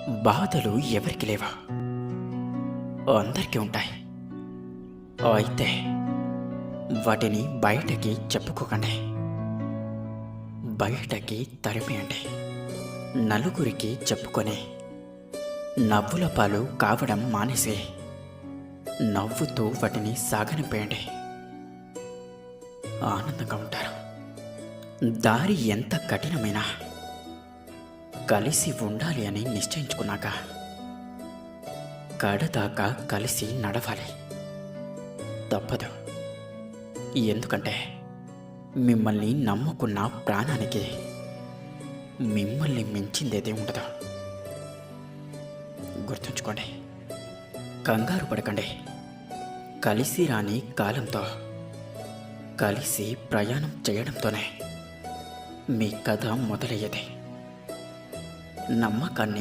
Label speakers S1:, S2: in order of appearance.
S1: బాధలు ఎవరికి లేవా? అందరికీ ఉంటాయి. అయితే వాటిని బయటకి చెప్పుకోకండి. బయటకి తరిమేయండి. నలుగురికి చెప్పుకొని నవ్వుల పాలు కావడం మానేసి నవ్వుతూ వాటిని సాగనింపేయండి. ఆనందంగా ఉంటారు. దారి ఎంత కఠినమైనా కలిసి ఉండాలి అని నిశ్చయించుకున్నాక కడదాకా కలిసి నడవాలి. తప్పదు. ఎందుకంటే మిమ్మల్ని నమ్ముకున్న ప్రాణానికి మిమ్మల్ని మించిందేదే ఉండదు. గుర్తుంచుకోండి. కంగారు పడకండి. కలిసి రాని కాలంతో కలిసి ప్రయాణం చేయడంతోనే మీ కథ మొదలయ్యేది. నమ్మకాన్ని